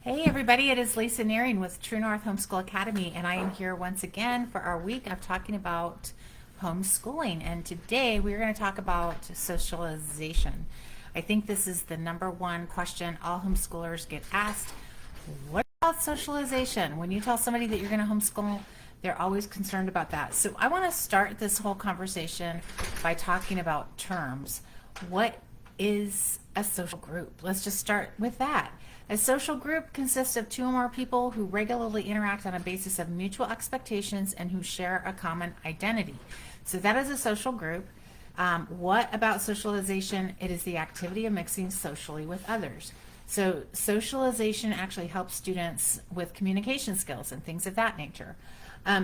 Hey everybody, it is Lisa Nearing with True North Homeschool Academy, and I am here once again for our week of talking about homeschooling. And today we're going to talk about socialization. I think this is the number one question all homeschoolers get asked. What about socialization? When you tell somebody that you're going to homeschool, they're always concerned about that. So I want to start this whole conversation by talking about terms. What is a social group? Let's just start with that. A social group consists of two or more people who regularly interact on a basis of mutual expectations and who share a common identity. So that is a social group. What about socialization? It is the activity of mixing socially with others. So socialization actually helps students with communication skills and things of that nature.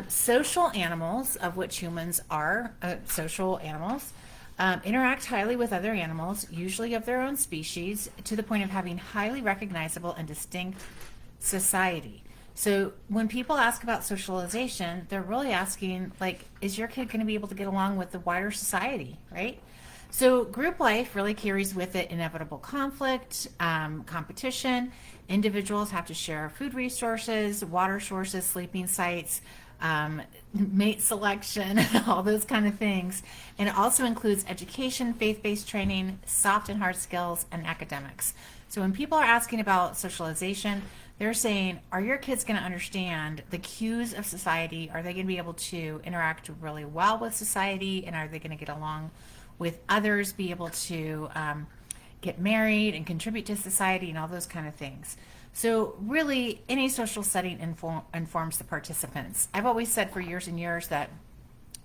Social animals, of which humans are social animals, interact highly with other animals, usually of their own species, to the point of having highly recognizable and distinct society. So when people ask about socialization, they're really asking, like, is your kid going to be able to get along with the wider society, right? So group life really carries with it inevitable conflict, competition. Individuals have to share food resources, water sources, sleeping sites, mate selection, all those kind of things. And it also includes education, faith-based training, soft and hard skills, and academics. So when people are asking about socialization, they're saying, are your kids going to understand the cues of society? Are they going to be able to interact really well with society? And are they going to get along with others, be able to get married and contribute to society and all those kind of things? So really, any social setting informs the participants. I've always said for years and years that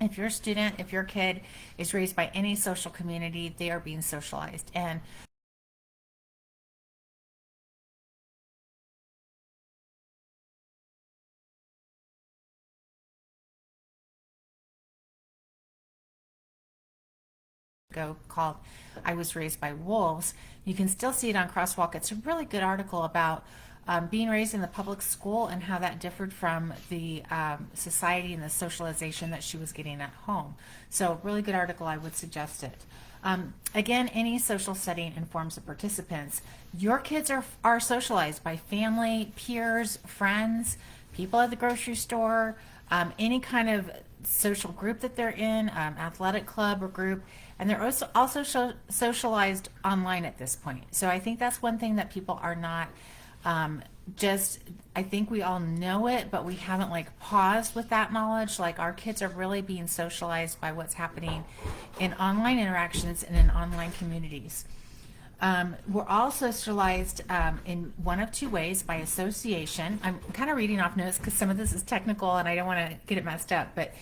if your student, if your kid is raised by any social community, they are being socialized. And called I Was Raised by Wolves. You can still see it on Crosswalk. It's a really good article about being raised in the public school and how that differed from the society and the socialization that she was getting at home. So really good article, I would suggest it. Again, any social setting informs the participants. Your kids are socialized by family, peers, friends, people at the grocery store, any kind of social group that they're in, athletic club or group, and they're also socialized online at this point. So I think that's one thing that people are not I think we all know it, but we haven't like paused with that knowledge. Like our kids are really being socialized by what's happening in online interactions and in online communities. We're all socialized in one of two ways: by association. I'm kind of reading off notes because some of this is technical and I don't want to get it messed up, but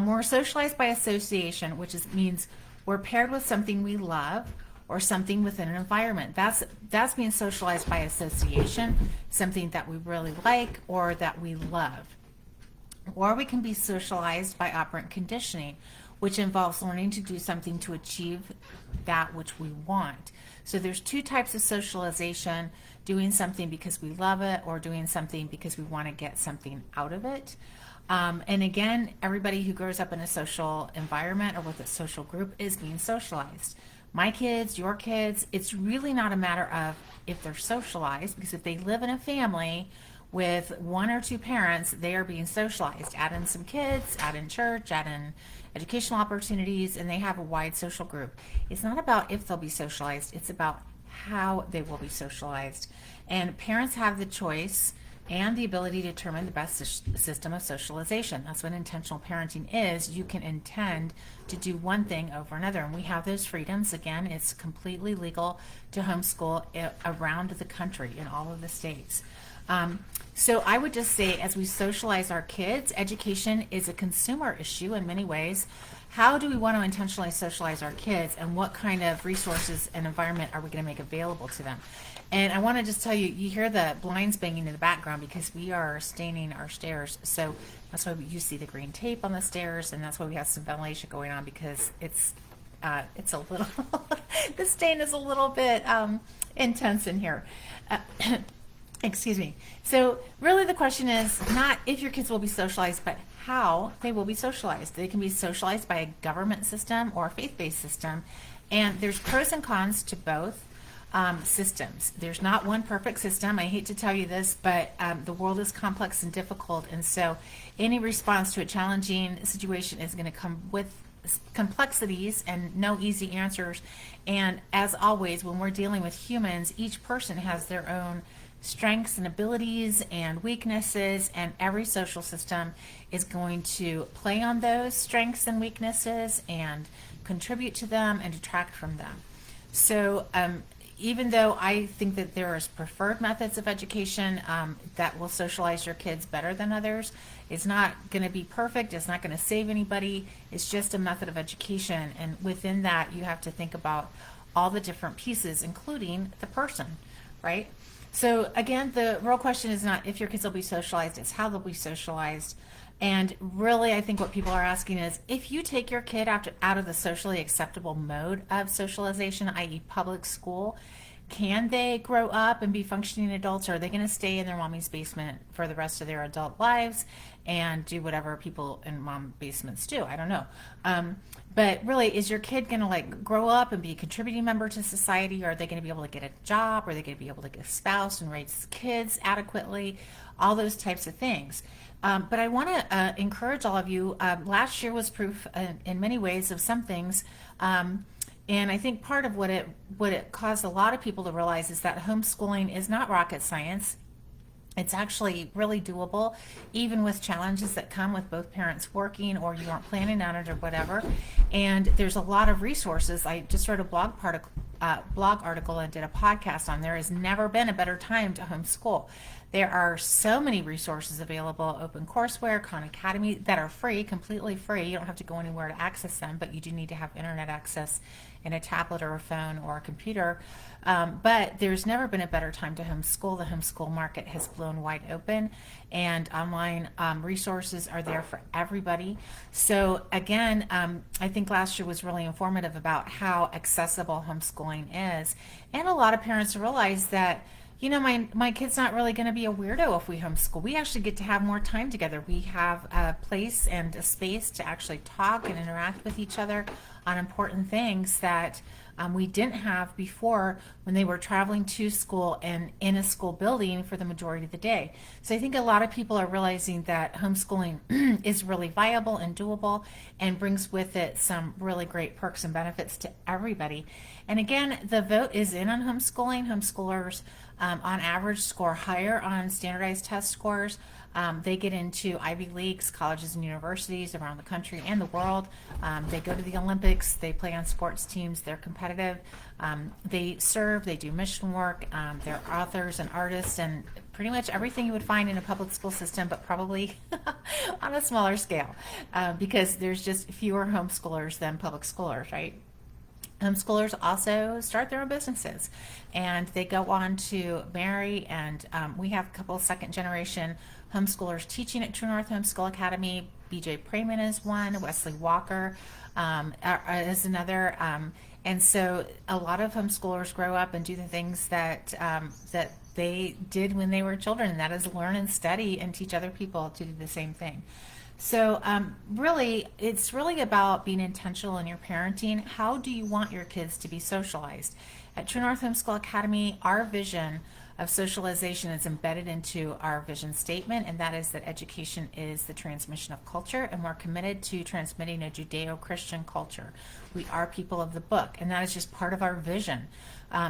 we're socialized by association, which means we're paired with something we love or something within an environment. That's being socialized by association, something that we really like or that we love. Or we can be socialized by operant conditioning, which involves learning to do something to achieve that which we want. So there's two types of socialization: doing something because we love it or doing something because we want to get something out of it. And again, everybody who grows up in a social environment or with a social group is being socialized. My kids, your kids, it's really not a matter of if they're socialized, because if they live in a family with one or two parents, they are being socialized. Add in some kids, add in church, add in educational opportunities, and they have a wide social group. It's not about if they'll be socialized, it's about how they will be socialized. And parents have the choice and the ability to determine the best system of socialization. That's what intentional parenting is. You can intend to do one thing over another, and we have those freedoms. Again, it's completely legal to homeschool around the country in all of the states. So I would just say, as we socialize our kids, education is a consumer issue in many ways. How do we want to intentionally socialize our kids, and what kind of resources and environment are we going to make available to them? And I want to just tell you, you hear the blinds banging in the background because we are staining our stairs. So that's why you see the green tape on the stairs, and that's why we have some ventilation going on, because it's a little, the stain is a little bit intense in here. Excuse me. So really the question is not if your kids will be socialized, but how they will be socialized. They can be socialized by a government system or a faith-based system, and there's pros and cons to both. systems. There's not one perfect system. I hate to tell you this, but the world is complex and difficult. And so any response to a challenging situation is going to come with complexities and no easy answers. And as always, when we're dealing with humans, each person has their own strengths and abilities and weaknesses, and every social system is going to play on those strengths and weaknesses and contribute to them and detract from them. So even though I think that there is preferred methods of education that will socialize your kids better than others, it's not going to be perfect. It's not going to save anybody. It's just a method of education. And within that, you have to think about all the different pieces, including the person, right? So again, the real question is not if your kids will be socialized, it's how they'll be socialized. And really, I think what people are asking is, if you take your kid out of the socially acceptable mode of socialization, i.e. public school, can they grow up and be functioning adults, or are they going to stay in their mommy's basement for the rest of their adult lives and do whatever people in mom basements do? I don't know. But really, is your kid going to like grow up and be a contributing member to society? Or are they going to be able to get a job? Or are they going to be able to get a spouse and raise kids adequately? All those types of things. But I want to encourage all of you. Last year was proof in many ways of some things. And I think part of what it caused a lot of people to realize is that homeschooling is not rocket science. It's actually really doable, even with challenges that come with both parents working or you aren't planning on it or whatever. And there's a lot of resources. I just wrote a blog article and did a podcast on there has never been a better time to homeschool. There are so many resources available, OpenCourseWare, Khan Academy, that are free, completely free. You don't have to go anywhere to access them, but you do need to have internet access in a tablet or a phone or a computer. But there's never been a better time to homeschool. The homeschool market has blown wide open, and online resources are there for everybody. So again, I think last year was really informative about how accessible homeschooling is. And a lot of parents realize that, you know, my kid's not really going to be a weirdo if we homeschool. We actually get to have more time together. We have a place and a space to actually talk and interact with each other on important things that we didn't have before when they were traveling to school and in a school building for the majority of the day. So I think a lot of people are realizing that homeschooling is really viable and doable and brings with it some really great perks and benefits to everybody. And again, the vote is in on homeschooling. Homeschoolers on average score higher on standardized test scores. They get into Ivy Leagues, colleges and universities around the country and the world. They go to the Olympics, they play on sports teams, they're competitive, they serve, they do mission work, they're authors and artists and pretty much everything you would find in a public school system, but probably on a smaller scale because there's just fewer homeschoolers than public schoolers, right? Homeschoolers also start their own businesses and they go on to marry, and we have a couple second generation homeschoolers teaching at True North Homeschool Academy. BJ Prayman is one, Wesley Walker is another, and so a lot of homeschoolers grow up and do the things that that they did when they were children, and that is learn and study and teach other people to do the same thing. So really, it's really about being intentional in your parenting. How do you want your kids to be socialized? At True North Homeschool Academy, our vision of socialization is embedded into our vision statement, and that is that education is the transmission of culture, and we're committed to transmitting a Judeo-Christian culture. We are people of the book, and that is just part of our vision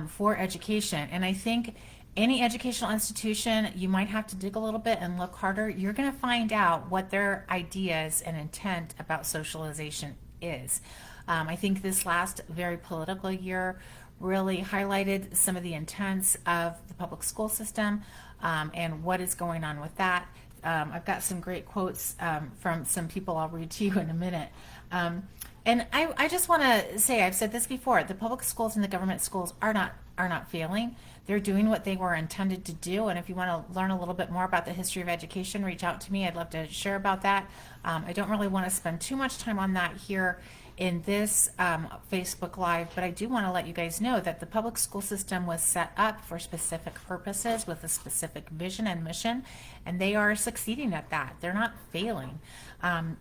for education. And I think any educational institution, you might have to dig a little bit and look harder. You're going to find out what their ideas and intent about socialization is. I think this last very political year really highlighted some of the intents of the public school system and what is going on with that. I've got some great quotes from some people I'll read to you in a minute. And I just want to say, I've said this before, the public schools and the government schools are not failing. They're doing what they were intended to do. And if you want to learn a little bit more about the history of education, reach out to me. I'd love to share about that. I don't really want to spend too much time on that here in this Facebook Live, but I do want to let you guys know that the public school system was set up for specific purposes with a specific vision and mission, and they are succeeding at that. They're not failing.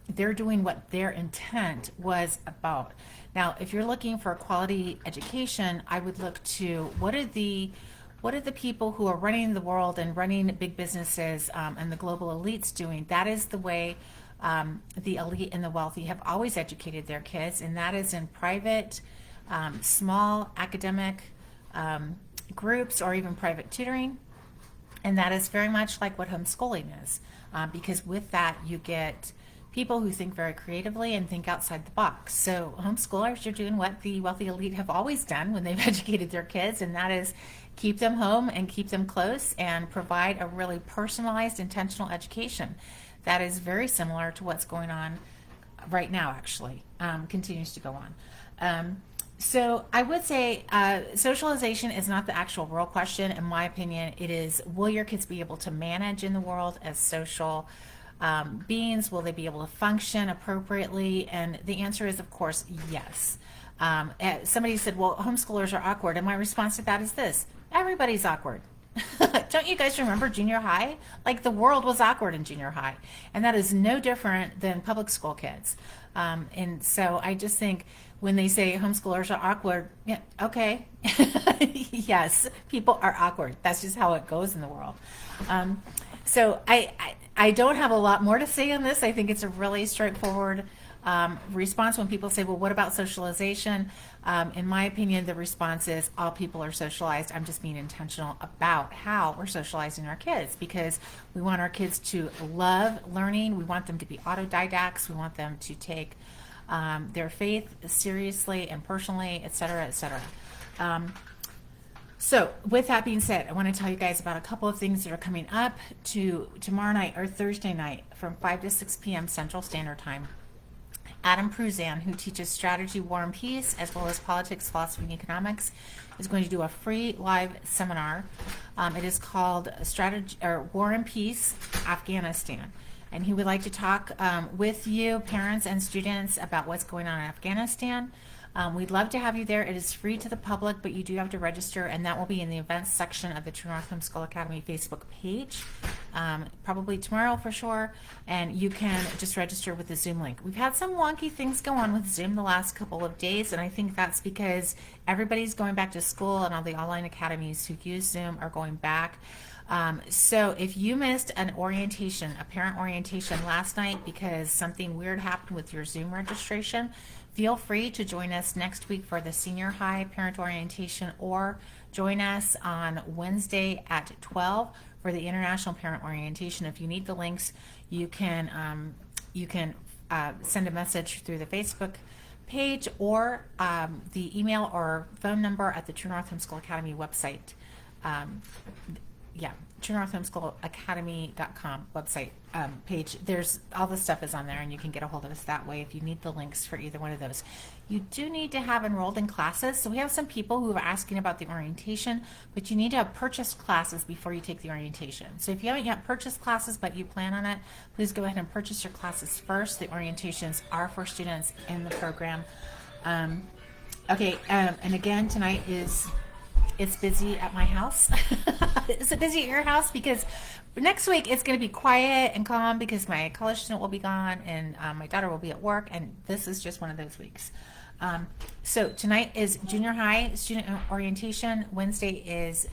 They're doing what their intent was about. Now, if you're looking for a quality education, I would look to what are the people who are running the world and running big businesses and the global elites doing. That is the way the elite and the wealthy have always educated their kids, and that is in private, small academic groups or even private tutoring. And that is very much like what homeschooling is, because with that you get people who think very creatively and think outside the box. So homeschoolers are doing what the wealthy elite have always done when they've educated their kids, and that is keep them home and keep them close and provide a really personalized, intentional education. That is very similar to what's going on right now, actually, continues to go on. So I would say socialization is not the actual real question. In my opinion, it is, will your kids be able to manage in the world as social beings? Will they be able to function appropriately? And the answer is, of course, yes. Somebody said, well, homeschoolers are awkward. And my response to that is this: everybody's awkward. Don't you guys remember junior high? Like, the world was awkward in junior high. And that is no different than public school kids. And so I just think when they say homeschoolers are awkward, yeah, okay. Yes, people are awkward. That's just how it goes in the world. So I don't have a lot more to say on this. I think it's a really straightforward response when people say, well, what about socialization? In my opinion, the response is all people are socialized. I'm just being intentional about how we're socializing our kids, because we want our kids to love learning. We want them to be autodidacts. We want them to take their faith seriously and personally, et cetera, et cetera. So with that being said, I want to tell you guys about a couple of things that are coming up to tomorrow night or Thursday night from 5 to 6 p.m. Central Standard Time. Adam Pruzan, who teaches strategy, war, and peace, as well as politics, philosophy, and economics, is going to do a free live seminar. It is called Strategy or War and Peace, Afghanistan. And he would like to talk with you, parents and students, about what's going on in Afghanistan. We'd love to have you there. It is free to the public, but you do have to register, and that will be in the events section of the True North Homeschool Academy Facebook page, probably tomorrow for sure, and you can just register with the Zoom link. We've had some wonky things go on with Zoom the last couple of days, and I think that's because everybody's going back to school, and all the online academies who use Zoom are going back. So if you missed an orientation, a parent orientation last night because something weird happened with your Zoom registration, feel free to join us next week for the senior high parent orientation, or join us on Wednesday at 12 for the international parent orientation. If you need the links, you can send a message through the Facebook page or the email or phone number at the True North Homeschool Academy website. TrueNorthHomeschoolAcademy.com website page. There's all the stuff is on there, and you can get a hold of us that way if you need the links for either one of those. You do need to have enrolled in classes. So we have some people who are asking about the orientation, but you need to have purchased classes before you take the orientation. So if you haven't yet purchased classes but you plan on it, please go ahead and purchase your classes first. The orientations are for students in the program. And again, tonight it's busy at my house. Is it busy at your house? Because next week it's going to be quiet and calm because my college student will be gone and my daughter will be at work, and this is just one of those weeks. So tonight is junior high student orientation. Wednesday is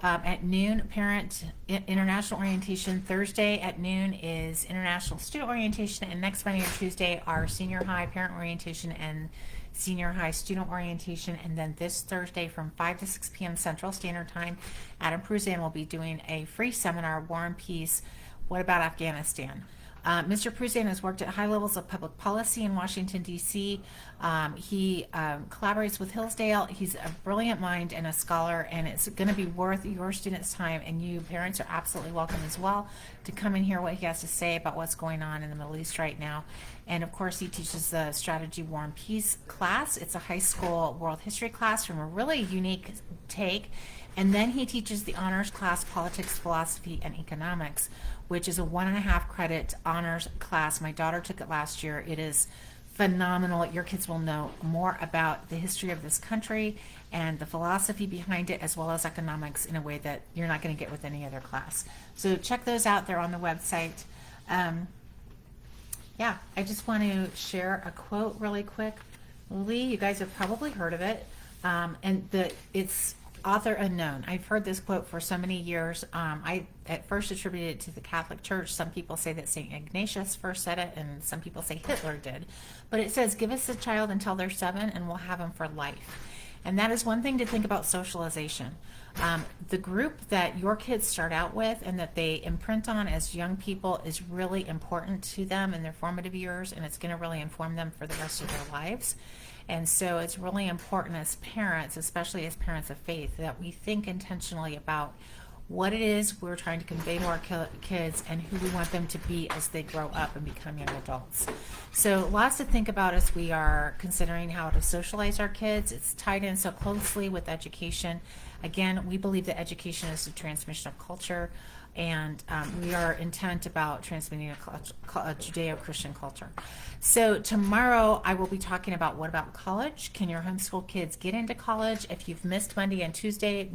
at noon parent international orientation. Thursday at noon is international student orientation, and next Monday or Tuesday are senior high parent orientation and senior high student orientation. And then this Thursday from 5 to 6 p.m. Central Standard Time, Adam Pruzan will be doing a free seminar, War and Peace, What About Afghanistan? Mr. Pruzan has worked at high levels of public policy in Washington, D.C. He collaborates with Hillsdale. He's a brilliant mind and a scholar, and it's going to be worth your students' time, and you parents are absolutely welcome as well to come and hear what he has to say about what's going on in the Middle East right now. And of course, he teaches the Strategy, War, and Peace class. It's a high school world history class from a really unique take. And then he teaches the honors class, Politics, Philosophy, and Economics, which is a 1.5 credit honors class. My daughter took it last year. It is phenomenal. Your kids will know more about the history of this country and the philosophy behind it, as well as economics, in a way that you're not going to get with any other class. So check those out. They're on the website. Yeah, I just want to share a quote really quick. Lee, you guys have probably heard of it. It's author unknown. I've heard this quote for so many years. I at first attributed it to the Catholic Church. Some people say that St. Ignatius first said it, and some people say Hitler did. But it says, give us a child until they're 7 and we'll have them for life. And that is one thing to think about socialization. The group that your kids start out with and that they imprint on as young people is really important to them in their formative years, and it's going to really inform them for the rest of their lives. And so it's really important as parents, especially as parents of faith, that we think intentionally about what it is we're trying to convey to our kids and who we want them to be as they grow up and become young adults. So lots to think about as we are considering how to socialize our kids. It's tied in so closely with education. Again, we believe that education is the transmission of culture, and we are intent about transmitting a Judeo-Christian culture. So tomorrow I will be talking about, what about college? Can your homeschool kids get into college? If you've missed Monday and Tuesday,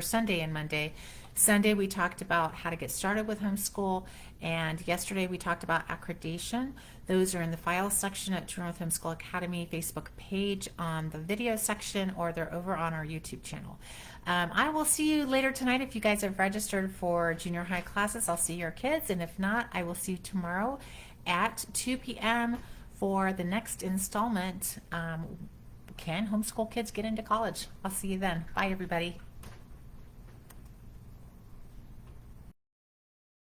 Sunday and Monday, Sunday we talked about how to get started with homeschool, and yesterday we talked about accreditation. Those are in the files section at True North Homeschool Academy Facebook page on the video section, or they're over on our YouTube channel. I will see you later tonight. If you guys have registered for junior high classes, I'll see your kids, and if not, I will see you tomorrow at 2 p.m. for the next installment. Can homeschool kids get into college? I'll see you then. Bye, everybody.